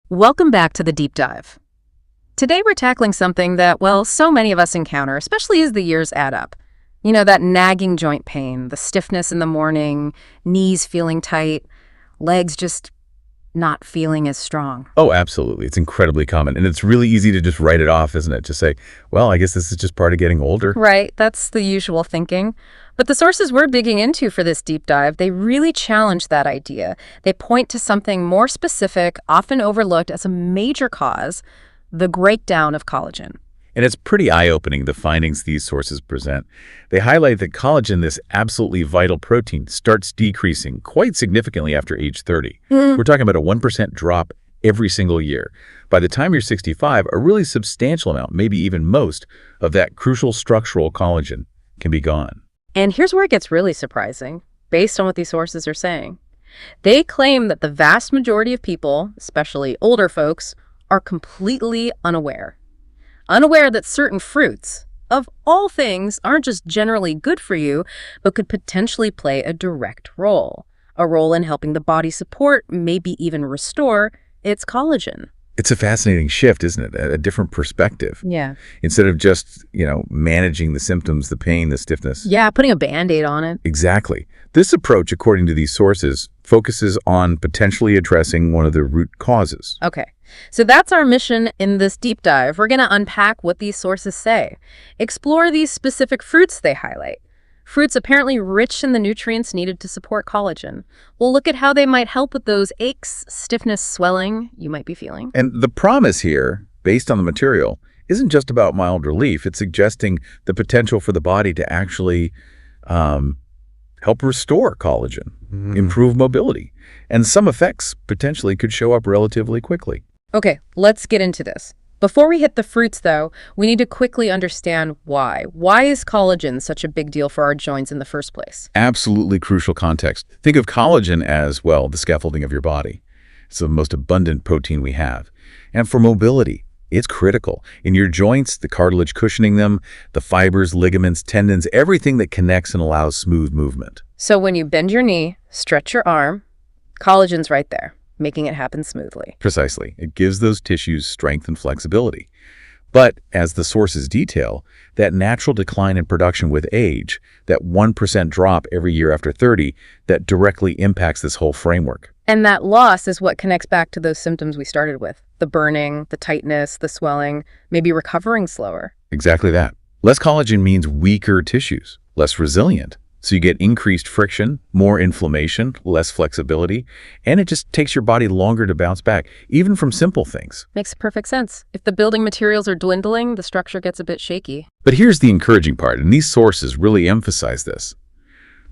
Welcome back to the deep dive. Today we're tackling something that, well, so many of us encounter, especially as the years add up. You know, that nagging joint pain, the stiffness in the morning, knees feeling tight, legs just not feeling as strong. Oh, absolutely. It's incredibly common. And it's really easy to just write it off, isn't it? Just say, well, I guess this is just part of getting older. Right, that's the usual thinking. But the sources we're digging into for this deep dive, they really challenge that idea. They point to something more specific, often overlooked as a major cause, the breakdown of collagen. And it's pretty eye-opening, the findings these sources present. They highlight that collagen, this absolutely vital protein, starts decreasing quite significantly after age 30. We're talking about a 1% drop every single year. By the time you're 65, a really substantial amount, maybe even most, of that crucial structural collagen can be gone. And here's where it gets really surprising, based on what these sources are saying. They claim that the vast majority of people, especially older folks, are completely unaware. Unaware that certain fruits, of all things, aren't just generally good for you, but could potentially play a direct role. A role in helping the body support, maybe even restore, its collagen. It's a fascinating shift, isn't it? A different perspective. Yeah. Instead of just, managing the symptoms, the pain, the stiffness. Yeah, putting a Band-Aid on it. Exactly. This approach, according to these sources, focuses on potentially addressing one of the root causes. Okay, so that's our mission in this deep dive. We're going to unpack what these sources say, explore these specific fruits they highlight, fruits apparently rich in the nutrients needed to support collagen. We'll look at how they might help with those aches, stiffness, swelling you might be feeling. And the promise here, based on the material, isn't just about mild relief. It's suggesting the potential for the body to actually help restore collagen, improve mobility, and some effects potentially could show up relatively quickly. Okay, let's get into this. Before we hit the fruits, though, we need to quickly understand why. Why is collagen such a big deal for our joints in the first place? Absolutely crucial context. Think of collagen as, well, the scaffolding of your body. It's the most abundant protein we have. And for mobility, it's critical. In your joints, the cartilage cushioning them, the fibers, ligaments, tendons, everything that connects and allows smooth movement. So when you bend your knee, stretch your arm, collagen's right there, making it happen smoothly. Precisely. It gives those tissues strength and flexibility. But as the sources detail, that natural decline in production with age, that 1% drop every year after 30, that directly impacts this whole framework. And that loss is what connects back to those symptoms we started with. The burning, the tightness, the swelling, maybe recovering slower. Exactly that. Less collagen means weaker tissues, less resilient. So you get increased friction, more inflammation, less flexibility, and it just takes your body longer to bounce back, even from simple things. Makes perfect sense. If the building materials are dwindling, the structure gets a bit shaky. But here's the encouraging part, and these sources really emphasize this.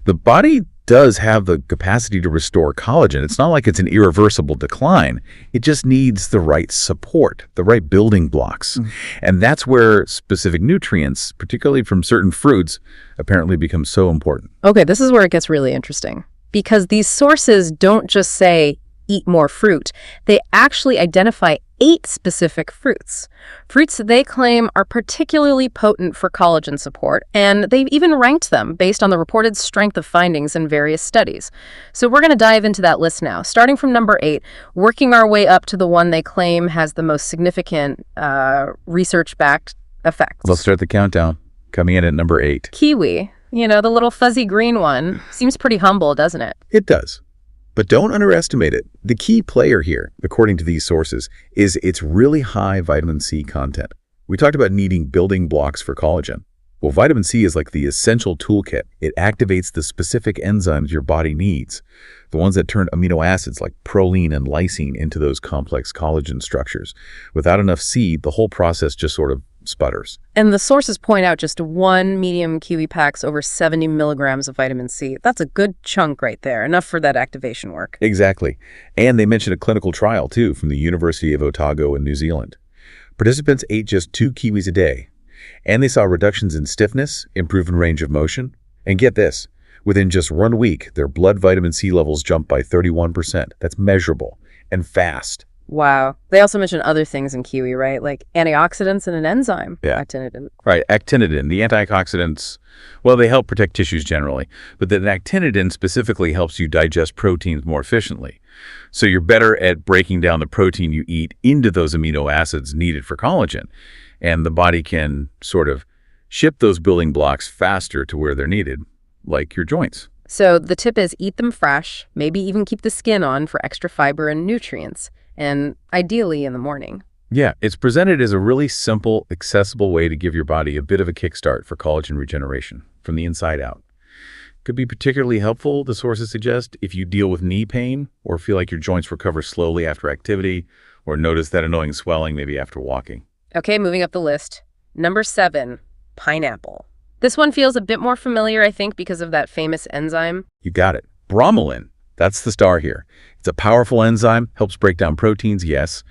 The body does have the capacity to restore collagen. It's not like it's an irreversible decline. It just needs the right support, the right building blocks. And that's where specific nutrients, particularly from certain fruits, apparently become so important. Okay, this is where it gets really interesting. Because these sources don't just say, eat more fruit. They actually identify 8 specific fruits. Fruits that they claim are particularly potent for collagen support, and they've even ranked them based on the reported strength of findings in various studies. So we're going to dive into that list now, starting from number 8, working our way up to the one they claim has the most significant research-backed effects. Let's start the countdown. Coming in at number 8. Kiwi, the little fuzzy green one, seems pretty humble, doesn't it? It does. But don't underestimate it. The key player here, according to these sources, is its really high vitamin C content. We talked about needing building blocks for collagen. Well, vitamin C is like the essential toolkit. It activates the specific enzymes your body needs, the ones that turn amino acids like proline and lysine into those complex collagen structures. Without enough C, the whole process just sort of sputters. And the sources point out just one medium kiwi packs over 70 milligrams of vitamin C. That's a good chunk right there, enough for that activation work. Exactly. And they mentioned a clinical trial, too, from the University of Otago in New Zealand. Participants ate just 2 kiwis a day, and they saw reductions in stiffness, improved range of motion, and get this, within just 1 week, their blood vitamin C levels jumped by 31%. That's measurable and fast. Wow. They also mention other things in kiwi, right? Like antioxidants and an enzyme. Yeah. Actinitin. Right. Actinitin, the antioxidants, well, they help protect tissues generally, but the actinitin specifically helps you digest proteins more efficiently. So you're better at breaking down the protein you eat into those amino acids needed for collagen. And the body can sort of ship those building blocks faster to where they're needed, like your joints. So the tip is eat them fresh, maybe even keep the skin on for extra fiber and nutrients, and ideally in the morning. Yeah, it's presented as a really simple, accessible way to give your body a bit of a kickstart for collagen regeneration from the inside out. Could be particularly helpful, the sources suggest, if you deal with knee pain or feel like your joints recover slowly after activity or notice that annoying swelling maybe after walking. Okay, moving up the list. Number 7, pineapple. This one feels a bit more familiar, I think, because of that famous enzyme. You got it. Bromelain. That's the star here. It's a powerful enzyme, helps break down proteins, yes,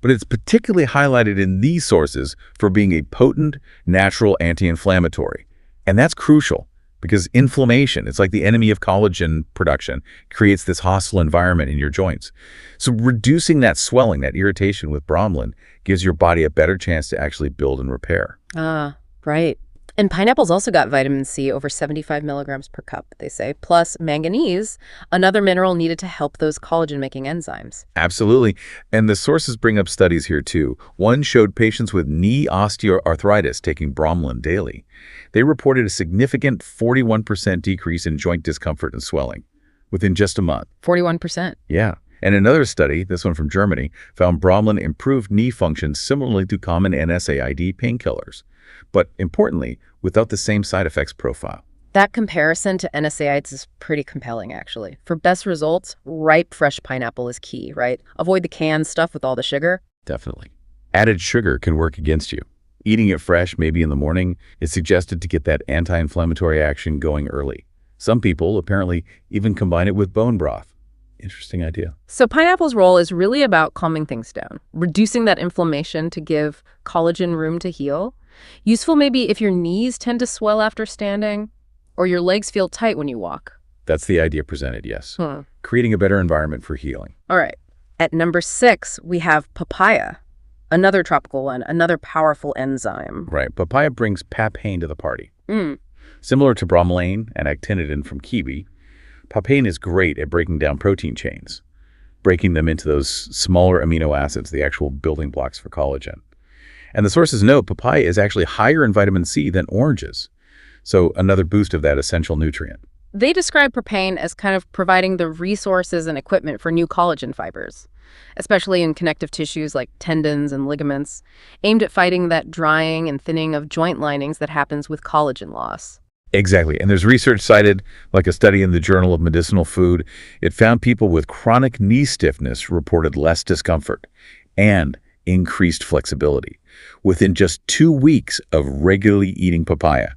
but it's particularly highlighted in these sources for being a potent, natural anti-inflammatory. And that's crucial because inflammation, it's like the enemy of collagen production, creates this hostile environment in your joints. So reducing that swelling, that irritation with bromelain gives your body a better chance to actually build and repair. Ah, right. And pineapple's also got vitamin C, over 75 milligrams per cup, they say, plus manganese, another mineral needed to help those collagen-making enzymes. Absolutely. And the sources bring up studies here too. One showed patients with knee osteoarthritis taking bromelain daily. They reported a significant 41% decrease in joint discomfort and swelling within just a month. 41%. Yeah. And another study, this one from Germany, found bromelain improved knee function similarly to common NSAID painkillers, but importantly, without the same side effects profile. That comparison to NSAIDs is pretty compelling, actually. For best results, ripe, fresh pineapple is key, right? Avoid the canned stuff with all the sugar. Definitely. Added sugar can work against you. Eating it fresh, maybe in the morning, is suggested to get that anti-inflammatory action going early. Some people apparently even combine it with bone broth. Interesting idea. So pineapple's role is really about calming things down, reducing that inflammation to give collagen room to heal. Useful maybe if your knees tend to swell after standing or your legs feel tight when you walk. That's the idea presented, yes. Creating a better environment for healing. All right. At number 6, we have papaya, another tropical one, another powerful enzyme. Right. Papaya brings papain to the party. Similar to bromelain and actinitin from kiwi, papain is great at breaking down protein chains, breaking them into those smaller amino acids, the actual building blocks for collagen. And the sources note papaya is actually higher in vitamin C than oranges, so another boost of that essential nutrient. They describe papain as kind of providing the resources and equipment for new collagen fibers, especially in connective tissues like tendons and ligaments, aimed at fighting that drying and thinning of joint linings that happens with collagen loss. Exactly. And there's research cited, like a study in the Journal of Medicinal Food. It found people with chronic knee stiffness reported less discomfort and increased flexibility within just 2 weeks of regularly eating papaya.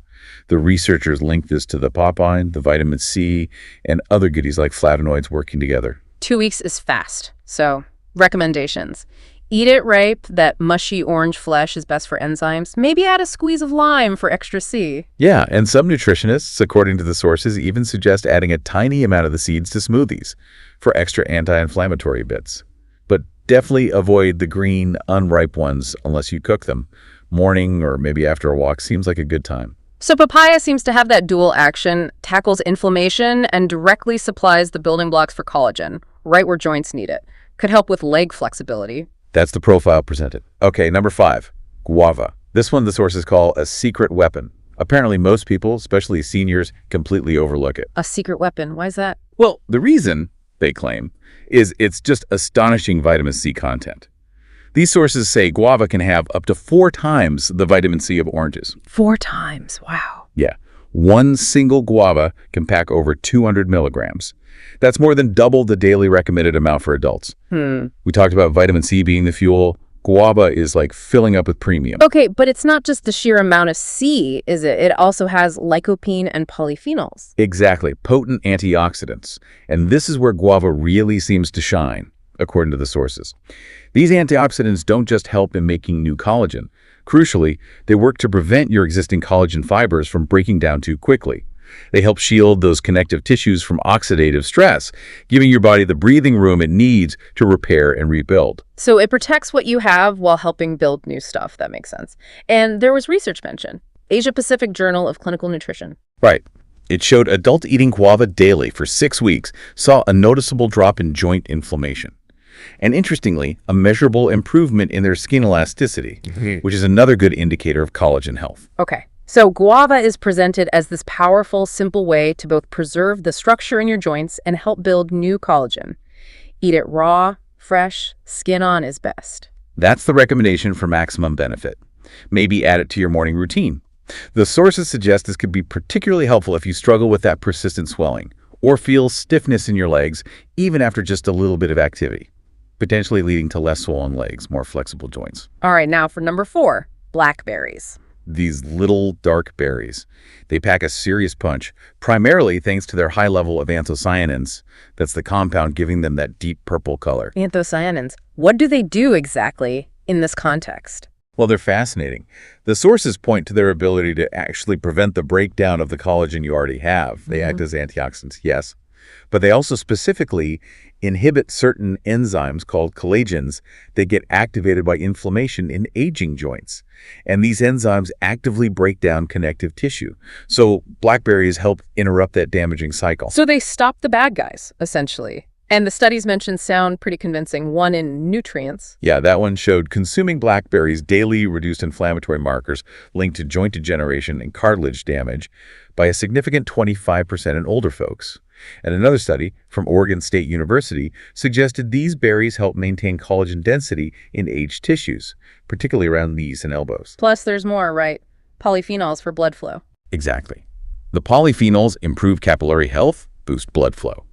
The researchers linked this to the papain, the vitamin C, and other goodies like flavonoids working together. 2 weeks is fast. So, recommendations. Eat it ripe. That mushy orange flesh is best for enzymes. Maybe add a squeeze of lime for extra C. Yeah, and some nutritionists, according to the sources, even suggest adding a tiny amount of the seeds to smoothies for extra anti-inflammatory bits. But definitely avoid the green, unripe ones unless you cook them. Morning or maybe after a walk seems like a good time. So papaya seems to have that dual action, tackles inflammation, and directly supplies the building blocks for collagen, right where joints need it. Could help with leg flexibility. That's the profile presented. Okay, number 5, guava. This one the sources call a secret weapon. Apparently most people, especially seniors, completely overlook it. A secret weapon. Why is that? Well, the reason, they claim, is it's just astonishing vitamin C content. These sources say guava can have up to 4 times the vitamin C of oranges. 4 times. Wow. Yeah. One single guava can pack over 200 milligrams. That's more than double the daily recommended amount for adults. We talked about vitamin C being the fuel. Guava is like filling up with premium. Okay, but it's not just the sheer amount of C, is it? It also has lycopene and polyphenols. Exactly. Potent antioxidants. And this is where guava really seems to shine, according to the sources. These antioxidants don't just help in making new collagen. Crucially, they work to prevent your existing collagen fibers from breaking down too quickly. They help shield those connective tissues from oxidative stress, giving your body the breathing room it needs to repair and rebuild. So it protects what you have while helping build new stuff. That makes sense. And there was research mentioned. Asia Pacific Journal of Clinical Nutrition. Right. It showed adults eating guava daily for 6 weeks saw a noticeable drop in joint inflammation. And interestingly, a measurable improvement in their skin elasticity, which is another good indicator of collagen health. Okay. So guava is presented as this powerful, simple way to both preserve the structure in your joints and help build new collagen. Eat it raw, fresh, skin on is best. That's the recommendation for maximum benefit. Maybe add it to your morning routine. The sources suggest this could be particularly helpful if you struggle with that persistent swelling or feel stiffness in your legs even after just a little bit of activity, potentially leading to less swollen legs, more flexible joints. All right, now for number 4, blackberries. These little dark berries. They pack a serious punch, primarily thanks to their high level of anthocyanins. That's the compound giving them that deep purple color. Anthocyanins. What do they do exactly in this context? Well, they're fascinating. The sources point to their ability to actually prevent the breakdown of the collagen you already have. They act as antioxidants, yes. But they also specifically inhibit certain enzymes called collagens that get activated by inflammation in aging joints. And these enzymes actively break down connective tissue. So blackberries help interrupt that damaging cycle. So they stop the bad guys, essentially. And the studies mentioned sound pretty convincing. One in nutrients. Yeah, that one showed consuming blackberries daily reduced inflammatory markers linked to joint degeneration and cartilage damage by a significant 25% in older folks. And another study from Oregon State University suggested these berries help maintain collagen density in aged tissues, particularly around knees and elbows. Plus, there's more, right? Polyphenols for blood flow. Exactly. The polyphenols improve capillary health, boost blood flow,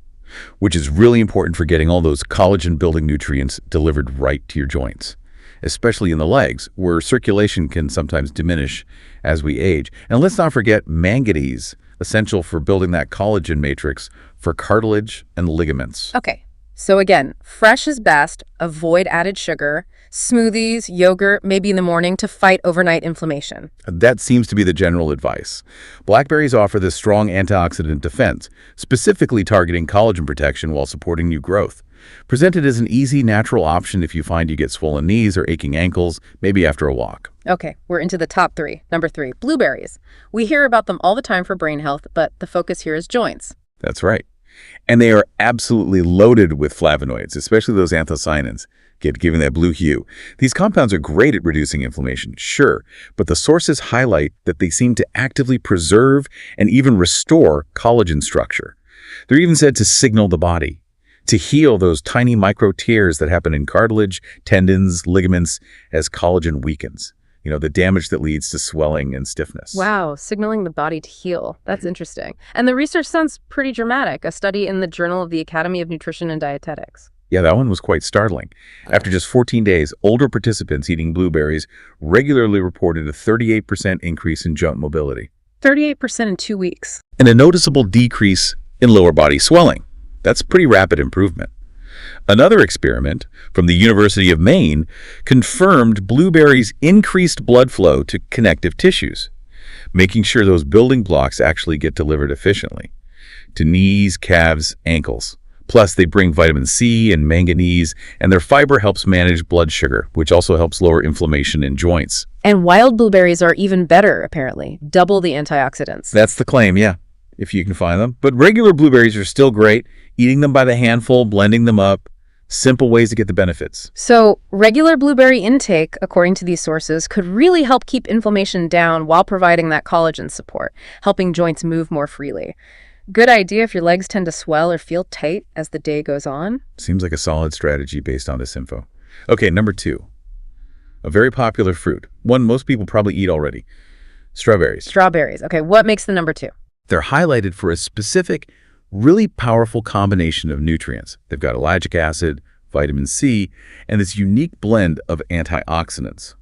which is really important for getting all those collagen-building nutrients delivered right to your joints, especially in the legs, where circulation can sometimes diminish as we age. And let's not forget manganese, essential for building that collagen matrix for cartilage and ligaments. Okay, so again, fresh is best, avoid added sugar, smoothies, yogurt, maybe in the morning to fight overnight inflammation. That seems to be the general advice. Blackberries offer this strong antioxidant defense, specifically targeting collagen protection while supporting new growth. Presented as an easy, natural option if you find you get swollen knees or aching ankles, maybe after a walk. Okay, we're into the top 3. Number 3, blueberries. We hear about them all the time for brain health, but the focus here is joints. That's right. And they are absolutely loaded with flavonoids, especially those anthocyanins, giving that blue hue. These compounds are great at reducing inflammation, sure, but the sources highlight that they seem to actively preserve and even restore collagen structure. They're even said to signal the body to heal those tiny micro tears that happen in cartilage, tendons, ligaments as collagen weakens. You know, the damage that leads to swelling and stiffness. Wow, signaling the body to heal. That's interesting. And the research sounds pretty dramatic, a study in the Journal of the Academy of Nutrition and Dietetics. Yeah, that one was quite startling. After just 14 days, older participants eating blueberries regularly reported a 38% increase in joint mobility. 38% in 2 weeks. And a noticeable decrease in lower body swelling. That's pretty rapid improvement. Another experiment from the University of Maine confirmed blueberries increased blood flow to connective tissues, making sure those building blocks actually get delivered efficiently to knees, calves, ankles. Plus, they bring vitamin C and manganese, and their fiber helps manage blood sugar, which also helps lower inflammation in joints. And wild blueberries are even better, apparently. Double the antioxidants. That's the claim, yeah, if you can find them. But regular blueberries are still great. Eating them by the handful, blending them up, simple ways to get the benefits. So regular blueberry intake, according to these sources, could really help keep inflammation down while providing that collagen support, helping joints move more freely. Good idea if your legs tend to swell or feel tight as the day goes on. Seems like a solid strategy based on this info. Okay, number 2. A very popular fruit. One most people probably eat already. Strawberries. Strawberries. Okay, what makes the number 2? They're highlighted for a specific, really powerful combination of nutrients. They've got ellagic acid, vitamin C, and this unique blend of antioxidants.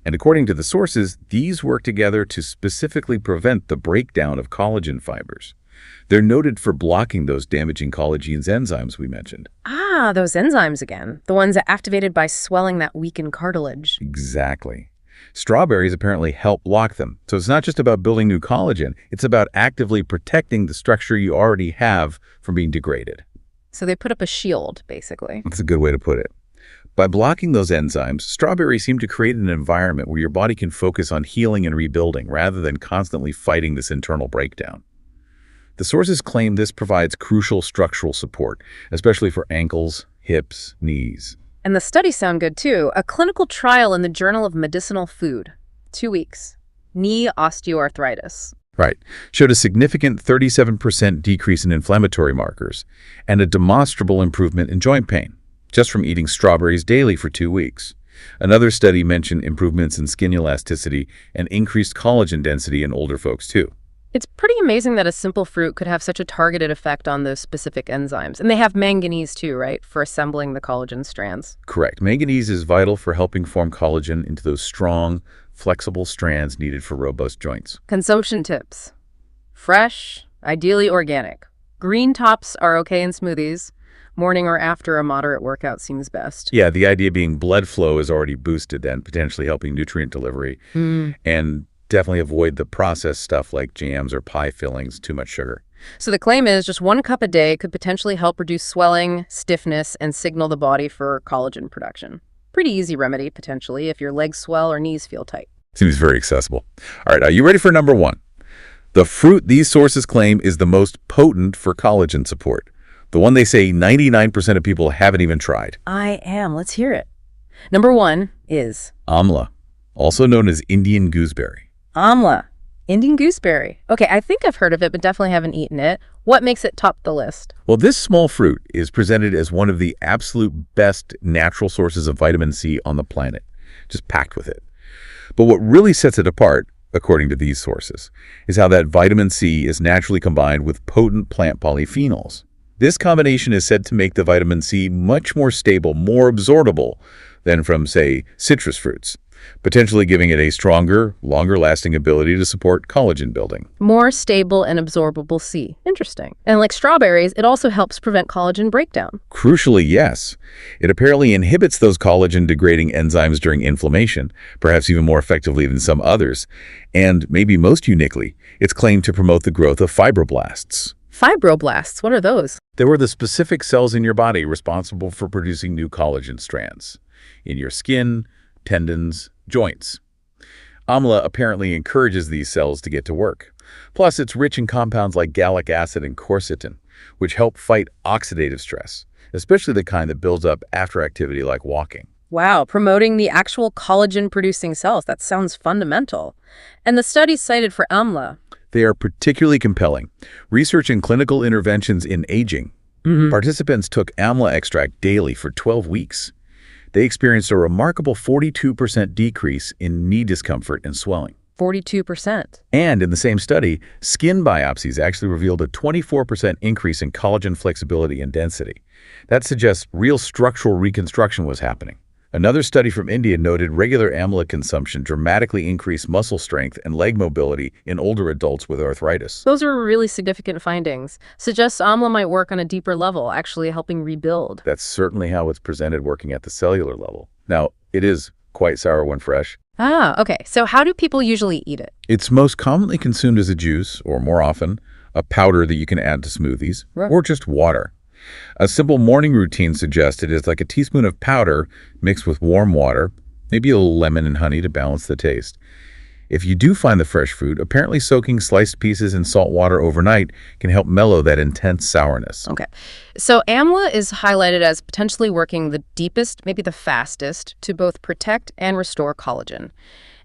And according to the sources, these work together to specifically prevent the breakdown of collagen fibers. They're noted for blocking those damaging collagenase enzymes we mentioned. Ah, those enzymes again. The ones activated by swelling that weakened cartilage. Exactly. Strawberries apparently help block them. So it's not just about building new collagen, it's about actively protecting the structure you already have from being degraded. So they put up a shield, basically. That's a good way to put it. By blocking those enzymes, strawberries seem to create an environment where your body can focus on healing and rebuilding rather than constantly fighting this internal breakdown. The sources claim this provides crucial structural support, especially for ankles, hips, knees. And the studies sound good too. A clinical trial in the Journal of Medicinal Food. 2 weeks. Knee osteoarthritis. Right. Showed a significant 37% decrease in inflammatory markers and a demonstrable improvement in joint pain, just from eating strawberries daily for 2 weeks. Another study mentioned improvements in skin elasticity and increased collagen density in older folks too. It's pretty amazing that a simple fruit could have such a targeted effect on those specific enzymes. And they have manganese too, right, for assembling the collagen strands. Correct. Manganese is vital for helping form collagen into those strong, flexible strands needed for robust joints. Consumption tips. Fresh, ideally organic. Green tops are okay in smoothies. Morning or after a moderate workout seems best. Yeah, the idea being blood flow is already boosted then, potentially helping nutrient delivery. And definitely avoid the processed stuff like jams or pie fillings, too much sugar. So the claim is just 1 cup a day could potentially help reduce swelling, stiffness, and signal the body for collagen production. Pretty easy remedy, potentially, if your legs swell or knees feel tight. Seems very accessible. All right, are you ready for number 1? The fruit these sources claim is the most potent for collagen support. The one they say 99% of people haven't even tried. I am. Let's hear it. Number 1 is Amla, also known as Indian gooseberry. Amla, Indian gooseberry. Okay, I think I've heard of it, but definitely haven't eaten it. What makes it top the list? Well, this small fruit is presented as one of the absolute best natural sources of vitamin C on the planet, just packed with it. But what really sets it apart, according to these sources, is how that vitamin C is naturally combined with potent plant polyphenols. This combination is said to make the vitamin C much more stable, more absorbable than from, say, citrus fruits, potentially giving it a stronger, longer-lasting ability to support collagen building. More stable and absorbable C. Interesting. And like strawberries, it also helps prevent collagen breakdown. Crucially, yes. It apparently inhibits those collagen-degrading enzymes during inflammation, perhaps even more effectively than some others. And maybe most uniquely, it's claimed to promote the growth of fibroblasts. Fibroblasts, what are those? They were the specific cells in your body responsible for producing new collagen strands in your skin, tendons, joints. Amla apparently encourages these cells to get to work. Plus, it's rich in compounds like gallic acid and quercetin, which help fight oxidative stress, especially the kind that builds up after activity like walking. Wow, promoting the actual collagen-producing cells. That sounds fundamental. And the studies cited for Amla. They are particularly compelling. Research in clinical interventions in aging. Participants took Amla extract daily for 12 weeks. They experienced a remarkable 42% decrease in knee discomfort and swelling. 42%. And in the same study, skin biopsies actually revealed a 24% increase in collagen flexibility and density. That suggests real structural reconstruction was happening. Another study from India noted regular Amla consumption dramatically increased muscle strength and leg mobility in older adults with arthritis. Those are really significant findings. Suggests Amla might work on a deeper level, actually helping rebuild. That's certainly how it's presented working at the cellular level. Now, it is quite sour when fresh. Ah, okay. So how do people usually eat it? It's most commonly consumed as a juice, or more often, a powder that you can add to smoothies, or just water. A simple morning routine suggested is like a teaspoon of powder mixed with warm water, maybe a little lemon and honey to balance the taste. If you do find the fresh fruit, apparently soaking sliced pieces in salt water overnight can help mellow that intense sourness. Okay. So Amla is highlighted as potentially working the deepest, maybe the fastest, to both protect and restore collagen.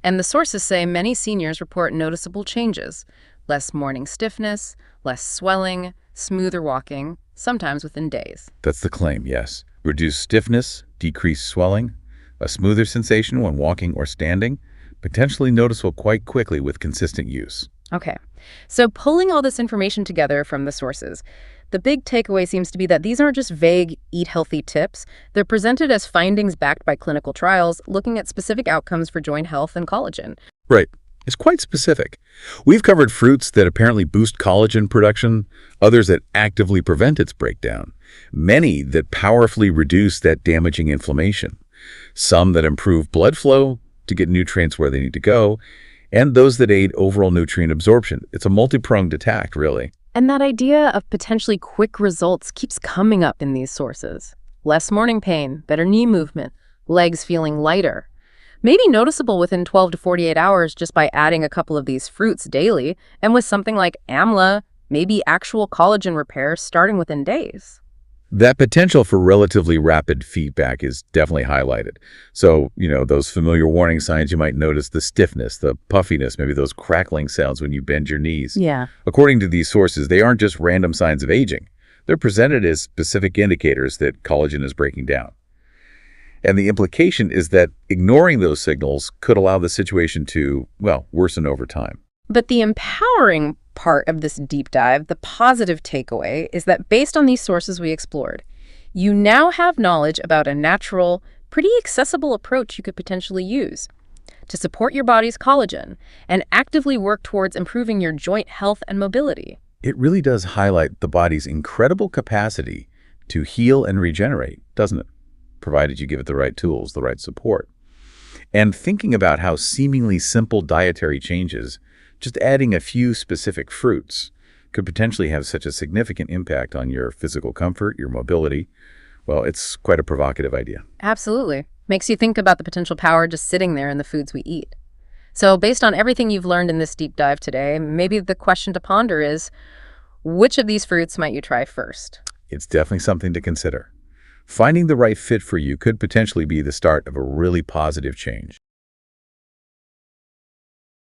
And the sources say many seniors report noticeable changes. Less morning stiffness, less swelling, smoother walking, sometimes within days. That's the claim, yes. Reduced stiffness, decreased swelling, a smoother sensation when walking or standing, potentially noticeable quite quickly with consistent use. Okay, so pulling all this information together from the sources, the big takeaway seems to be that these aren't just vague eat healthy tips. They're presented as findings backed by clinical trials looking at specific outcomes for joint health and collagen. Right. It's quite specific. We've covered fruits that apparently boost collagen production, others that actively prevent its breakdown, many that powerfully reduce that damaging inflammation, some that improve blood flow to get nutrients where they need to go, and those that aid overall nutrient absorption. It's a multi-pronged attack, really. And that idea of potentially quick results keeps coming up in these sources. Less morning pain, better knee movement, legs feeling lighter. Maybe noticeable within 12 to 48 hours just by adding a couple of these fruits daily, and with something like Amla, maybe actual collagen repair starting within days. That potential for relatively rapid feedback is definitely highlighted. So, those familiar warning signs you might notice, the stiffness, the puffiness, maybe those crackling sounds when you bend your knees. Yeah. According to these sources, they aren't just random signs of aging. They're presented as specific indicators that collagen is breaking down. And the implication is that ignoring those signals could allow the situation to, well, worsen over time. But the empowering part of this deep dive, the positive takeaway, is that based on these sources we explored, you now have knowledge about a natural, pretty accessible approach you could potentially use to support your body's collagen and actively work towards improving your joint health and mobility. It really does highlight the body's incredible capacity to heal and regenerate, doesn't it? Provided you give it the right tools, the right support. And thinking about how seemingly simple dietary changes, just adding a few specific fruits, could potentially have such a significant impact on your physical comfort, your mobility. Well, it's quite a provocative idea. Absolutely. Makes you think about the potential power just sitting there in the foods we eat. So based on everything you've learned in this deep dive today, maybe the question to ponder is, which of these fruits might you try first? It's definitely something to consider. Finding the right fit for you could potentially be the start of a really positive change.